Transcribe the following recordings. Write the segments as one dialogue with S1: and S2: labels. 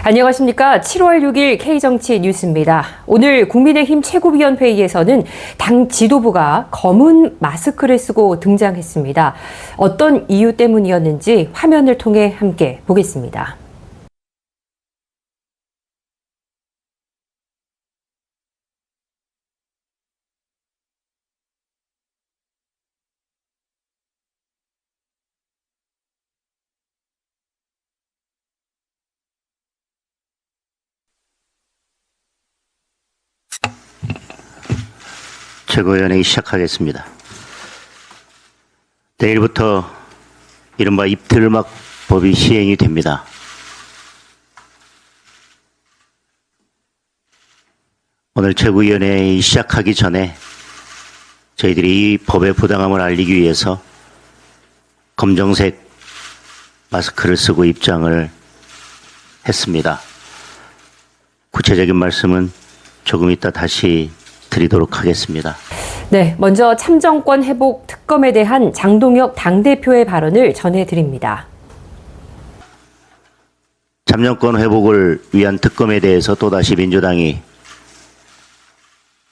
S1: 안녕하십니까. 7월 6일 K정치 뉴스입니다. 오늘 국민의힘 최고위원회의에서는 당 지도부가 검은 마스크를 쓰고 등장했습니다. 어떤 이유 때문이었는지 화면을 통해 함께 보겠습니다.
S2: 최고위원회의 시작하겠습니다. 내일부터 이른바 입틀막법이 시행이 됩니다. 오늘 최고위원회의 시작하기 전에 저희들이 이 법의 부당함을 알리기 위해서 검정색 마스크를 쓰고 입장을 했습니다. 구체적인 말씀은 조금 이따 다시 드리도록 하겠습니다.
S1: 네, 먼저 참정권 회복 특검에 대한 장동혁 당대표의 발언을 전해드립니다.
S2: 참정권 회복을 위한 특검에 대해서 또다시 민주당이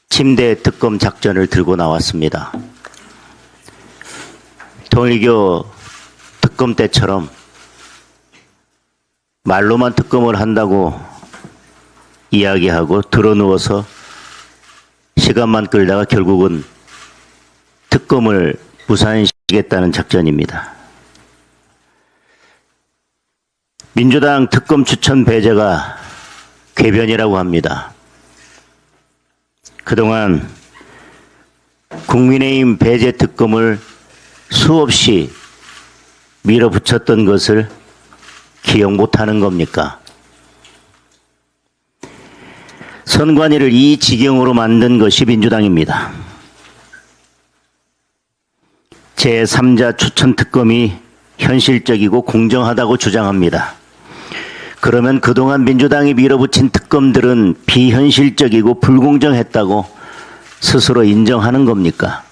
S2: 침대 특검 작전을 들고 나왔습니다. 통일교 특검 때처럼 말로만 특검을 한다고 이야기하고 드러누워서 시간만 끌다가 결국은 특검을 무산시키겠다는 작전입니다. 민주당 특검 추천 배제가 궤변이라고 합니다. 그동안 국민의힘 배제 특검을 수없이 밀어붙였던 것을 기억 못하는 겁니까? 선관위를 이 지경으로 만든 것이 민주당입니다. 제3자 추천 특검이 현실적이고 공정하다고 주장합니다. 그러면 그동안 민주당이 밀어붙인 특검들은 비현실적이고 불공정했다고 스스로 인정하는 겁니까?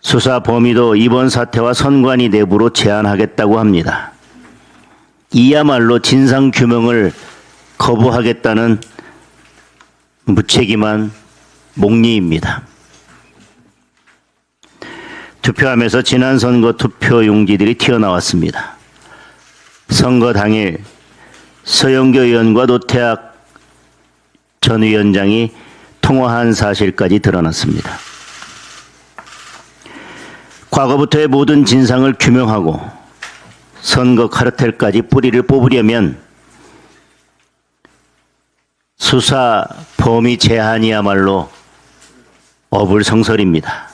S2: 수사 범위도 이번 사태와 선관위 내부로 제한하겠다고 합니다. 이야말로 진상규명을 거부하겠다는 무책임한 목리입니다. 투표함에서 지난 선거 투표용지들이 튀어나왔습니다. 선거 당일 서영교 의원과 노태학 전 위원장이 통화한 사실까지 드러났습니다. 과거부터의 모든 진상을 규명하고 선거 카르텔까지 뿌리를 뽑으려면 수사 범위 제한이야말로 어불성설입니다.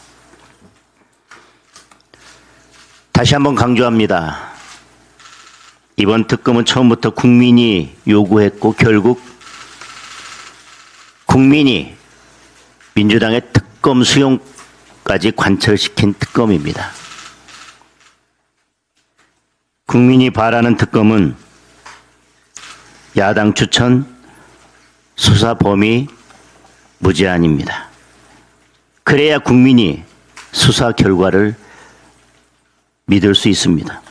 S2: 다시 한번 강조합니다. 이번 특검은 처음부터 국민이 요구했고 결국 국민이 민주당의 특검 수용까지 관철시킨 특검입니다. 국민이 바라는 특검은 야당 추천, 수사 범위 무제한입니다. 그래야 국민이 수사 결과를 믿을 수 있습니다.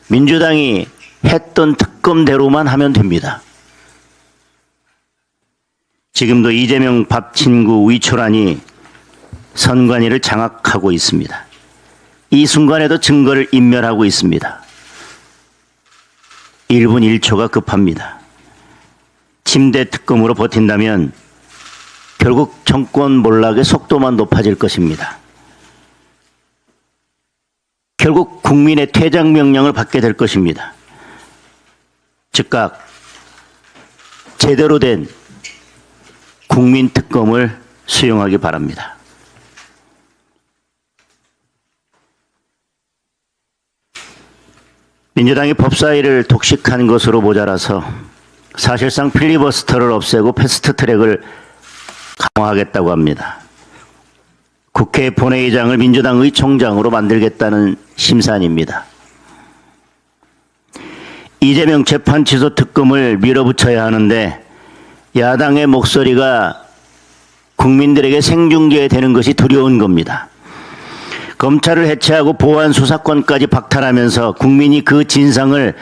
S2: 민주당이 했던 특검대로만 하면 됩니다. 지금도 이재명 밥 친구 위초란이 선관위를 장악하고 있습니다. 이 순간에도 증거를 인멸하고 있습니다. 1분 1초가 급합니다. 침대 특검으로 버틴다면 결국 정권 몰락의 속도만 높아질 것입니다. 결국 국민의 퇴장 명령을 받게 될 것입니다. 즉각 제대로 된 국민 특검을 수용하기 바랍니다. 민주당이 법사위를 독식한 것으로 모자라서 사실상 필리버스터를 없애고 패스트트랙을 강화하겠다고 합니다. 국회 본회의장을 민주당 의총장으로 만들겠다는 심산입니다. 이재명 재판 취소 특검을 밀어붙여야 하는데 야당의 목소리가 국민들에게 생중계되는 것이 두려운 겁니다. 검찰을 해체하고 보안 수사권까지 박탈하면서 국민이 그 진상을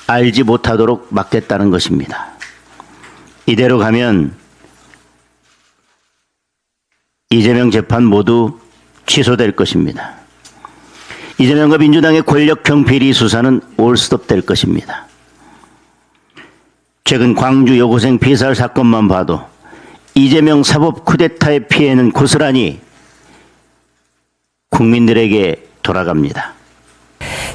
S2: 알지 못하도록 막겠다는 것입니다. 이대로 가면 이재명 재판 모두 취소될 것입니다. 이재명과 민주당의 권력형 비리 수사는 올스톱 될 것입니다. 최근 광주 여고생 피살 사건만 봐도 이재명 사법 쿠데타의 피해는 고스란히 국민들에게 돌아갑니다.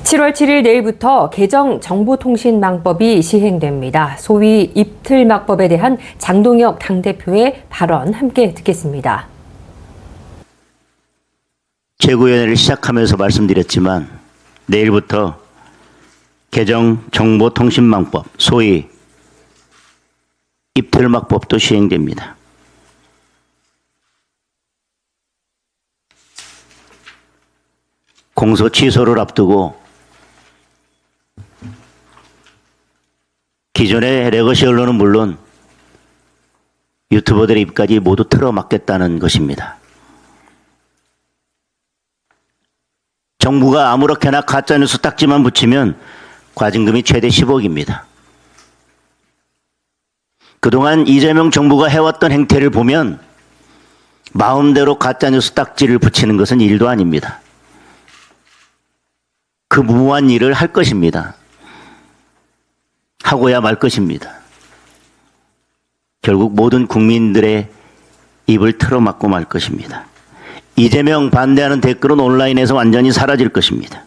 S1: 7월 7일 내일부터 개정 정보통신망법이 시행됩니다. 소위 입틀막법에 대한 장동혁 당대표의 발언 함께 듣겠습니다.
S2: 재구위원회를 시작하면서 말씀드렸지만 내일부터 개정 정보통신망법, 소위 입틀막법도 시행됩니다. 공소 취소를 앞두고 기존의 레거시 언론은 물론 유튜버들의 입까지 모두 틀어막겠다는 것입니다. 정부가 아무렇게나 가짜뉴스 딱지만 붙이면 과징금이 최대 10억입니다. 그동안 이재명 정부가 해왔던 행태를 보면 마음대로 가짜뉴스 딱지를 붙이는 것은 일도 아닙니다. 그 무모한 일을 할 것입니다. 하고야 말 것입니다. 결국 모든 국민들의 입을 틀어막고 말 것입니다. 이재명 반대하는 댓글은 온라인에서 완전히 사라질 것입니다.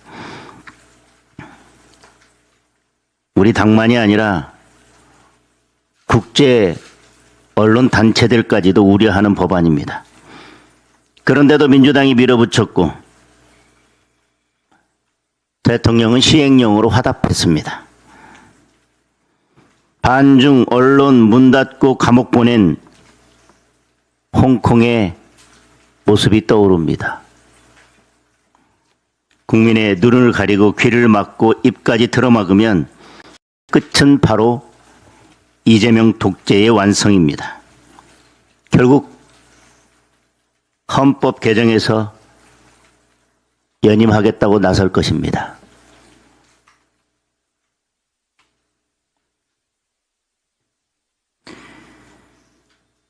S2: 우리 당만이 아니라 국제 언론 단체들까지도 우려하는 법안입니다. 그런데도 민주당이 밀어붙였고 대통령은 시행령으로 화답했습니다. 반중 언론 문 닫고 감옥 보낸 홍콩의 모습이 떠오릅니다. 국민의 눈을 가리고 귀를 막고 입까지 틀어막으면 끝은 바로 이재명 독재의 완성입니다. 결국 헌법 개정에서 연임하겠다고 나설 것입니다.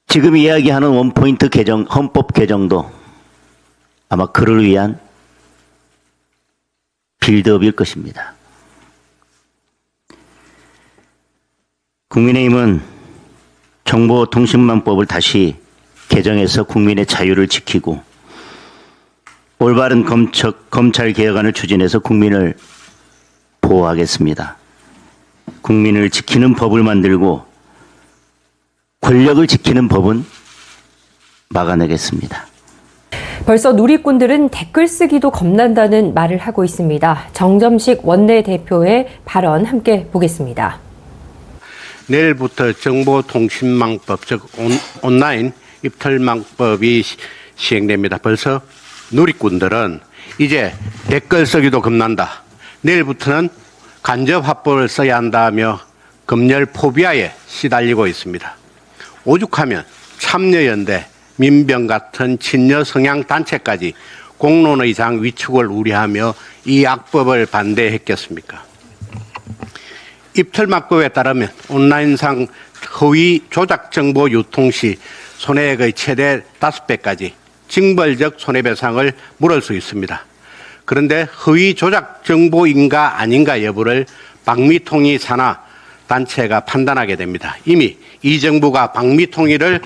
S2: 지금 이야기하는 원포인트 개정, 헌법 개정도 아마 그를 위한 빌드업일 것입니다. 국민의힘은 정보통신망법을 다시 개정해서 국민의 자유를 지키고 올바른 검찰 개혁안을 추진해서 국민을 보호하겠습니다. 국민을 지키는 법을 만들고 권력을 지키는 법은 막아내겠습니다.
S1: 벌써 누리꾼들은 댓글 쓰기도 겁난다는 말을 하고 있습니다. 정점식 원내대표의 발언 함께 보겠습니다.
S3: 내일부터 정보통신망법, 즉 온라인 입틀망법이 시행됩니다. 벌써 누리꾼들은 이제 댓글 쓰기도 겁난다. 내일부터는 간접화법을 써야 한다며 검열 포비아에 시달리고 있습니다. 오죽하면 참여연대, 민병 같은 친여 성향 단체까지 공론의장 위축을 우려하며 이 악법을 반대했겠습니까? 입틀막법에 따르면 온라인상 허위 조작 정보 유통 시 손해액의 최대 5배까지 징벌적 손해배상을 물을 수 있습니다. 그런데 허위 조작 정보인가 아닌가 여부를 방미통일 산하 단체가 판단하게 됩니다. 이미 이 정부가 방미통일을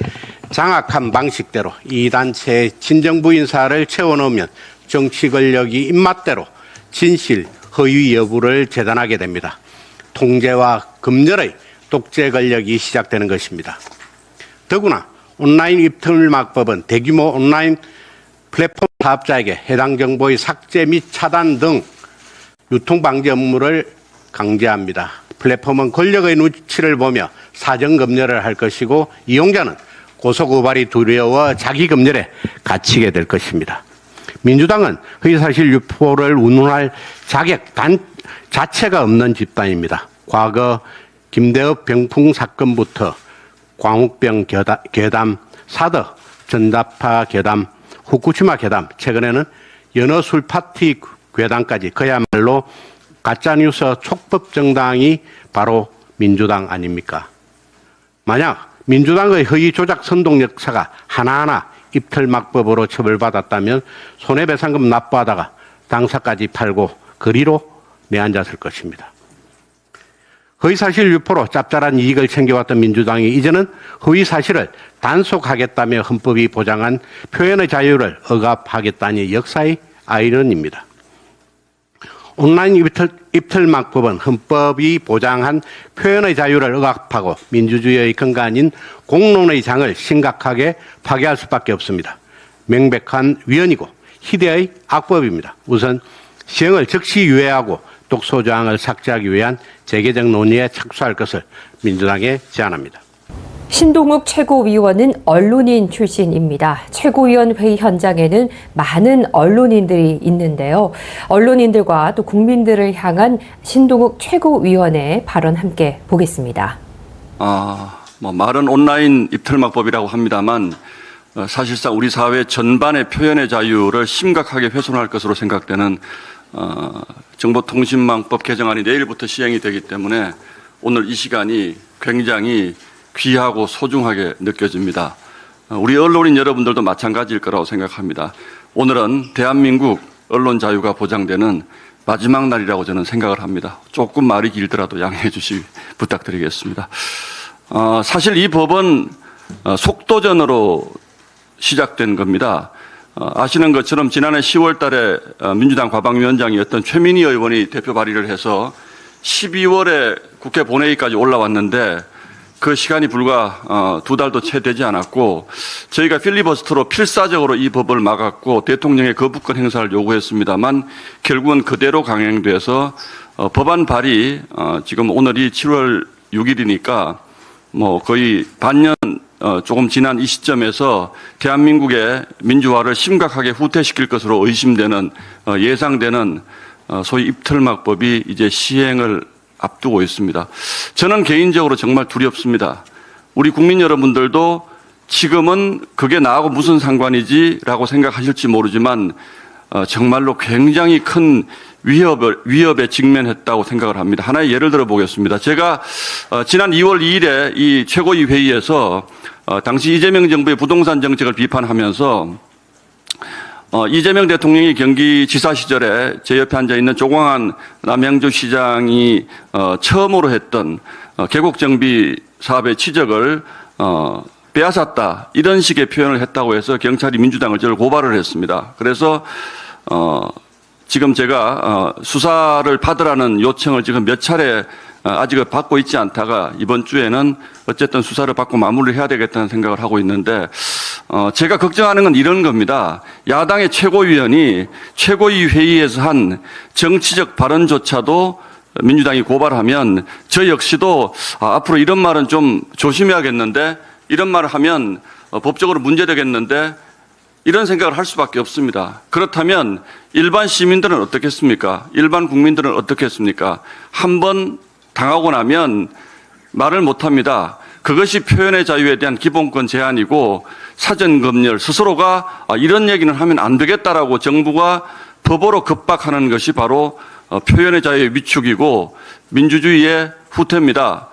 S3: 장악한 방식대로 이 단체의 친정부 인사를 채워넣으면 정치 권력이 입맛대로 진실, 허위 여부를 재단하게 됩니다. 통제와 검열의 독재 권력이 시작되는 것입니다. 더구나 온라인 입틀막법은 대규모 온라인 플랫폼 사업자에게 해당 정보의 삭제 및 차단 등 유통방지 업무를 강제합니다. 플랫폼은 권력의 눈치를 보며 사정 검열을 할 것이고 이용자는 고소고발이 두려워 자기 검열에 갇히게 될 것입니다. 민주당은 허위사실 유포를 운운할 자격 자체가 없는 집단입니다. 과거 김대엽 병풍 사건부터 광우병 괴담, 사드, 전자파 괴담, 후쿠시마 괴담, 최근에는 연어술 파티 괴담까지 그야말로 가짜뉴스 촉법 정당이 바로 민주당 아닙니까? 만약 민주당의 허위 조작 선동 역사가 하나하나 입틀막법으로 처벌받았다면 손해배상금 납부하다가 당사까지 팔고 거리로 내앉았을 것입니다. 허위사실 유포로 짭짤한 이익을 챙겨왔던 민주당이 이제는 허위사실을 단속하겠다며 헌법이 보장한 표현의 자유를 억압하겠다니 역사의 아이러니입니다. 온라인 입틀막법은 헌법이 보장한 표현의 자유를 억압하고 민주주의의 근간인 공론의 장을 심각하게 파괴할 수밖에 없습니다. 명백한 위헌이고 희대의 악법입니다. 우선 시행을 즉시 유예하고 독소조항을 삭제하기 위한 재개정 논의에 착수할 것을 민주당에 제안합니다.
S1: 신동욱 최고위원은 언론인 출신입니다. 최고위원 회의 현장에는 많은 언론인들이 있는데요. 언론인들과 또 국민들을 향한 신동욱 최고위원의 발언 함께 보겠습니다.
S4: 말은 온라인 입틀막법이라고 합니다만 사실상 우리 사회 전반의 표현의 자유를 심각하게 훼손할 것으로 생각되는 정보통신망법 개정안이 내일부터 시행이 되기 때문에 오늘 이 시간이 굉장히 귀하고 소중하게 느껴집니다. 우리 언론인 여러분들도 마찬가지일 거라고 생각합니다. 오늘은 대한민국 언론 자유가 보장되는 마지막 날이라고 저는 생각을 합니다. 조금 말이 길더라도 양해해 주시 부탁드리겠습니다. 사실 이 법은 속도전으로 시작된 겁니다. 아시는 것처럼 지난해 10월 달에 민주당 과방위원장이었던 최민희 의원이 대표 발의를 해서 12월에 국회 본회의까지 올라왔는데 그 시간이 불과 2달도 채 되지 않았고 저희가 필리버스터로 필사적으로 이 법을 막았고 대통령의 거부권 행사를 요구했습니다만 결국은 그대로 강행돼서 법안 발의 지금 오늘이 7월 6일이니까 거의 반년 조금 지난 이 시점에서 대한민국의 민주화를 심각하게 후퇴시킬 것으로 의심되는 예상되는 소위 입틀막법이 이제 시행을 앞두고 있습니다. 저는 개인적으로 정말 두렵습니다. 우리 국민 여러분들도 지금은 그게 나하고 무슨 상관이지라고 생각하실지 모르지만 정말로 굉장히 큰 위협에 직면했다고 생각을 합니다. 하나의 예를 들어 보겠습니다. 제가 지난 2월 2일에 이 최고위 회의에서 당시 이재명 정부의 부동산 정책을 비판하면서 이재명 대통령이 경기지사 시절에 제 옆에 앉아 있는 조광한 남양주시장이 처음으로 했던 계곡정비 사업의 치적을 빼앗았다 이런 식의 표현을 했다고 해서 경찰이 민주당을 저를 고발을 했습니다. 그래서 지금 제가 수사를 받으라는 요청을 지금 몇 차례 아직 받고 있지 않다가 이번 주에는 어쨌든 수사를 받고 마무리를 해야 되겠다는 생각을 하고 있는데 제가 걱정하는 건 이런 겁니다. 야당의 최고위원이 최고위 회의에서 한 정치적 발언조차도 민주당이 고발하면 저 역시도 앞으로 이런 말은 좀 조심해야겠는데 이런 말을 하면 법적으로 문제되겠는데 이런 생각을 할 수밖에 없습니다. 그렇다면 일반 시민들은 어떻겠습니까? 일반 국민들은 어떻겠습니까? 한번 당하고 나면 말을 못합니다. 그것이 표현의 자유에 대한 기본권 제한이고 사전검열 스스로가 이런 얘기는 하면 안 되겠다라고 정부가 법으로 급박하는 것이 바로 표현의 자유의 위축이고 민주주의의 후퇴입니다.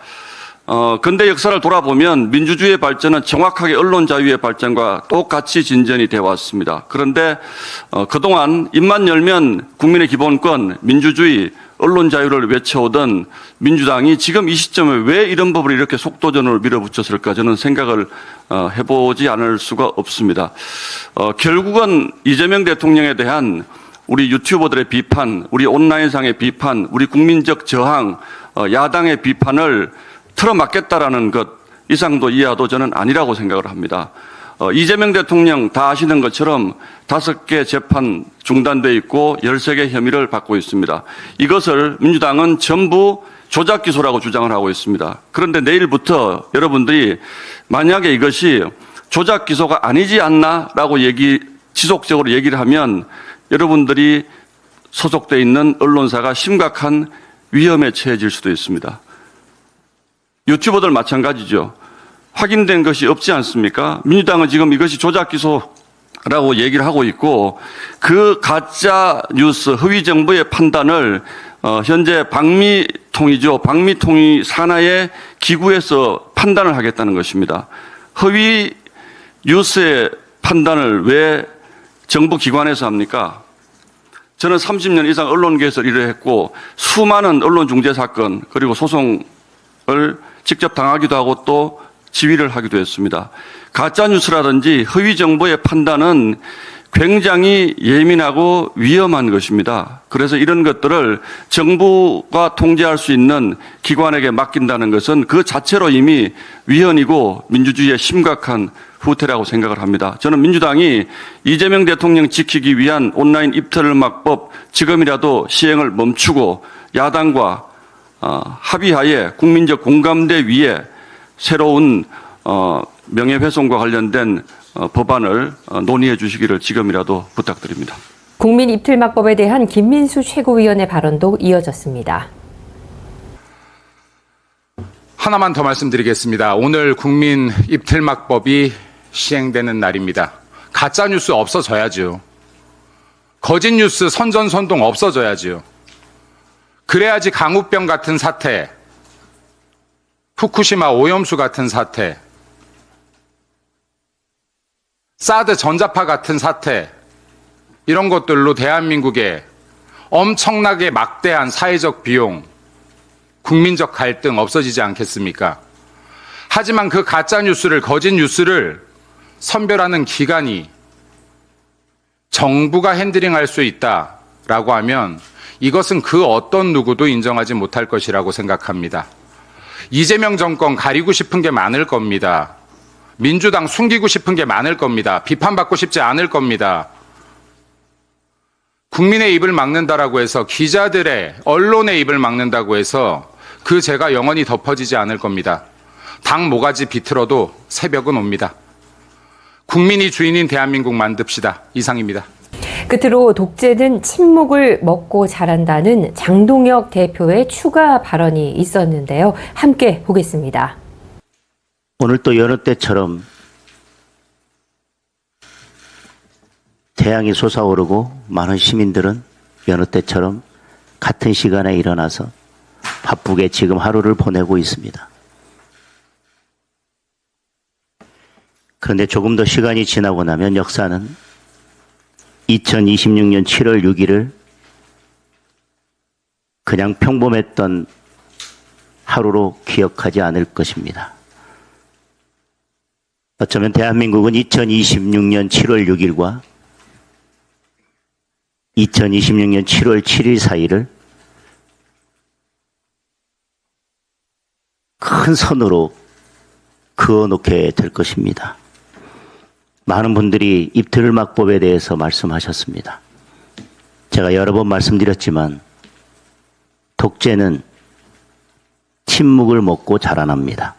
S4: 근대 역사를 돌아보면 민주주의의 발전은 정확하게 언론 자유의 발전과 똑같이 진전이 되어 왔습니다. 그런데 그동안 입만 열면 국민의 기본권, 민주주의, 언론 자유를 외쳐오던 민주당이 지금 이 시점에 왜 이런 법을 이렇게 속도전으로 밀어붙였을까 저는 생각을 해보지 않을 수가 없습니다. 결국은 이재명 대통령에 대한 우리 유튜버들의 비판, 우리 온라인상의 비판, 우리 국민적 저항, 야당의 비판을 틀어막겠다라는 것 이상도 이하도 저는 아니라고 생각을 합니다. 이재명 대통령 다 아시는 것처럼 5개 재판 중단돼 있고 13개 혐의를 받고 있습니다. 이것을 민주당은 전부 조작 기소라고 주장을 하고 있습니다. 그런데 내일부터 여러분들이 만약에 이것이 조작 기소가 아니지 않나라고 지속적으로 얘기를 하면 여러분들이 소속돼 있는 언론사가 심각한 위험에 처해질 수도 있습니다. 유튜버들 마찬가지죠. 확인된 것이 없지 않습니까? 민주당은 지금 이것이 조작 기소 라고 얘기를 하고 있고, 그 가짜 뉴스, 허위 정보의 판단을 현재 방미통이 산하의 기구에서 판단을 하겠다는 것입니다. 허위 뉴스의 판단을 왜 정부기관에서 합니까? 저는 30년 이상 언론계에서 일을 했고, 수많은 언론 중재 사건 그리고 소송을 직접 당하기도 하고 또 지휘를 하기도 했습니다. 가짜 뉴스라든지 허위 정보의 판단은 굉장히 예민하고 위험한 것입니다. 그래서 이런 것들을 정부가 통제할 수 있는 기관에게 맡긴다는 것은 그 자체로 이미 위헌이고 민주주의의 심각한 후퇴라고 생각을 합니다. 저는 민주당이 이재명 대통령 지키기 위한 온라인 입틀막법 지금이라도 시행을 멈추고 야당과 합의하에 국민적 공감대 위에 새로운 명예훼손과 관련된 법안을 논의해 주시기를 지금이라도 부탁드립니다.
S1: 국민 입틀막법에 대한 김민수 최고위원의 발언도 이어졌습니다.
S5: 하나만 더 말씀드리겠습니다. 오늘 국민 입틀막법이 시행되는 날입니다. 가짜뉴스 없어져야죠. 거짓뉴스 선전선동 없어져야죠. 그래야지 강우병 같은 사태, 후쿠시마 오염수 같은 사태, 사드 전자파 같은 사태, 이런 것들로 대한민국에 엄청나게 막대한 사회적 비용, 국민적 갈등 없어지지 않겠습니까? 하지만 그 가짜뉴스를, 거짓뉴스를 선별하는 기관이 정부가 핸들링할 수 있다라고 하면 이것은 그 어떤 누구도 인정하지 못할 것이라고 생각합니다. 이재명 정권 가리고 싶은 게 많을 겁니다. 민주당 숨기고 싶은 게 많을 겁니다. 비판받고 싶지 않을 겁니다. 국민의 입을 막는다라고 해서, 기자들의, 언론의 입을 막는다고 해서 그 죄가 영원히 덮어지지 않을 겁니다. 당 모가지 비틀어도 새벽은 옵니다. 국민이 주인인 대한민국 만듭시다. 이상입니다.
S1: 끝으로 독재는 침묵을 먹고 자란다는 장동혁 대표의 추가 발언이 있었는데요. 함께 보겠습니다.
S2: 오늘 또 여느 때처럼 태양이 솟아오르고 많은 시민들은 여느 때처럼 같은 시간에 일어나서 바쁘게 지금 하루를 보내고 있습니다. 그런데 조금 더 시간이 지나고 나면 역사는 2026년 7월 6일을 그냥 평범했던 하루로 기억하지 않을 것입니다. 어쩌면 대한민국은 2026년 7월 6일과 2026년 7월 7일 사이를 큰 선으로 그어놓게 될 것입니다. 많은 분들이 입틀막법에 대해서 말씀하셨습니다. 제가 여러 번 말씀드렸지만 독재는 침묵을 먹고 자라납니다.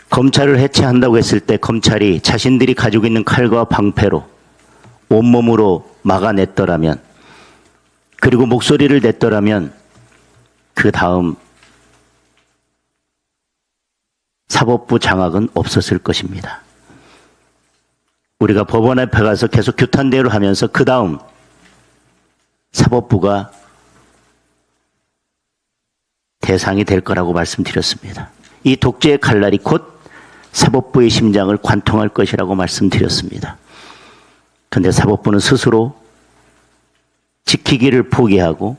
S2: 검찰을 해체한다고 했을 때 검찰이 자신들이 가지고 있는 칼과 방패로 온몸으로 막아냈더라면, 그리고 목소리를 냈더라면 그 다음 사법부 장악은 없었을 것입니다. 우리가 법원 앞에 가서 계속 규탄대로 하면서 그 다음 사법부가 대상이 될 거라고 말씀드렸습니다. 이 독재의 칼날이 곧 사법부의 심장을 관통할 것이라고 말씀드렸습니다. 그런데 사법부는 스스로 지키기를 포기하고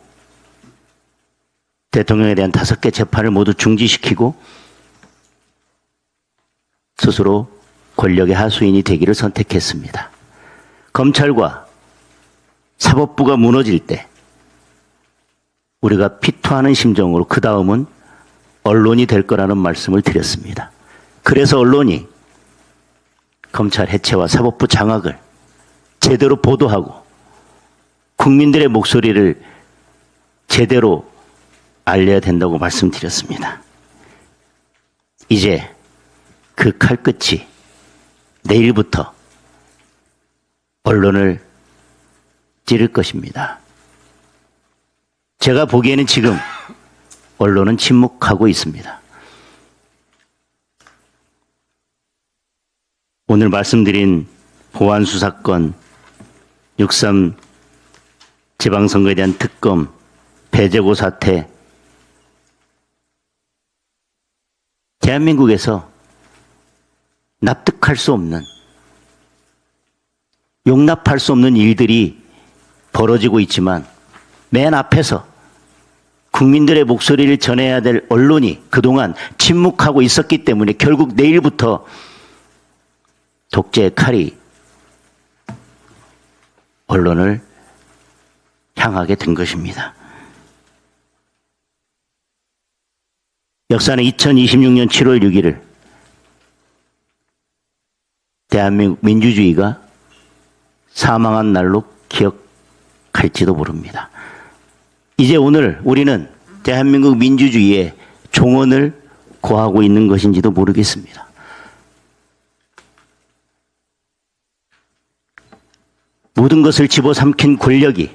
S2: 대통령에 대한 5개 재판을 모두 중지시키고 스스로 권력의 하수인이 되기를 선택했습니다. 검찰과 사법부가 무너질 때 우리가 피토하는 심정으로 그 다음은 언론이 될 거라는 말씀을 드렸습니다. 그래서 언론이 검찰 해체와 사법부 장악을 제대로 보도하고 국민들의 목소리를 제대로 알려야 된다고 말씀드렸습니다. 이제 그 칼끝이 내일부터 언론을 찌를 것입니다. 제가 보기에는 지금 언론은 침묵하고 있습니다. 오늘 말씀드린 보안수사권, 6.3 지방선거에 대한 특검, 배재고 사태, 대한민국에서 납득할 수 없는, 용납할 수 없는 일들이 벌어지고 있지만 맨 앞에서 국민들의 목소리를 전해야 될 언론이 그동안 침묵하고 있었기 때문에 결국 내일부터 독재의 칼이 언론을 향하게 된 것입니다. 역사는 2026년 7월 6일을 대한민국 민주주의가 사망한 날로 기억할지도 모릅니다. 이제 오늘 우리는 대한민국 민주주의의 종언을 고하고 있는 것인지도 모르겠습니다. 모든 것을 집어삼킨 권력이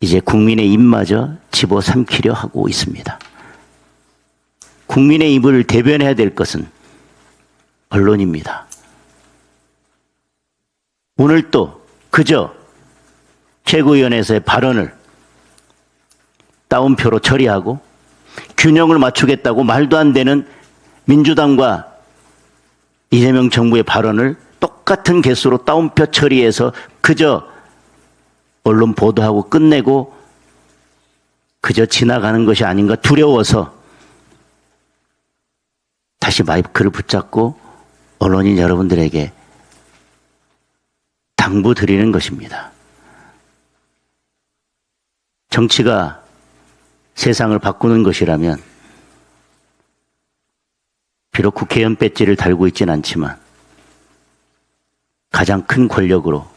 S2: 이제 국민의 입마저 집어삼키려 하고 있습니다. 국민의 입을 대변해야 될 것은 언론입니다. 오늘 또 그저 최고위원회에서의 발언을 따옴표로 처리하고 균형을 맞추겠다고 말도 안 되는 민주당과 이재명 정부의 발언을 똑같은 개수로 따옴표 처리해서 그저 언론 보도하고 끝내고 그저 지나가는 것이 아닌가 두려워서 다시 마이크를 붙잡고 언론인 여러분들에게 당부드리는 것입니다. 정치가 세상을 바꾸는 것이라면 비록 국회의원 배지를 달고 있지는 않지만 가장 큰 권력으로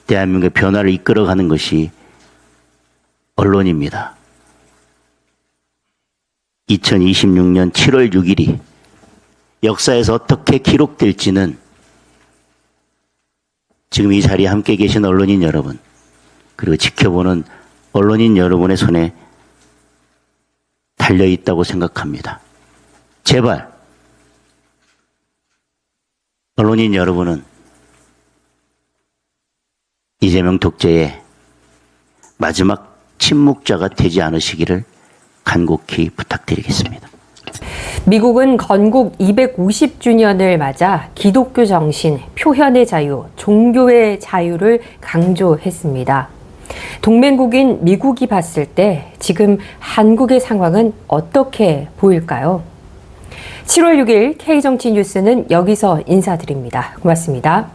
S2: 대한민국의 변화를 이끌어가는 것이 언론입니다. 2026년 7월 6일이 역사에서 어떻게 기록될지는 지금 이 자리에 함께 계신 언론인 여러분, 그리고 지켜보는 언론인 여러분의 손에 달려있다고 생각합니다. 제발 언론인 여러분은 이재명 독재의 마지막 침묵자가 되지 않으시기를 간곡히 부탁드리겠습니다.
S1: 미국은 건국 250주년을 맞아 기독교 정신, 표현의 자유, 종교의 자유를 강조했습니다. 동맹국인 미국이 봤을 때 지금 한국의 상황은 어떻게 보일까요? 7월 6일 K정치 뉴스는 여기서 인사드립니다. 고맙습니다.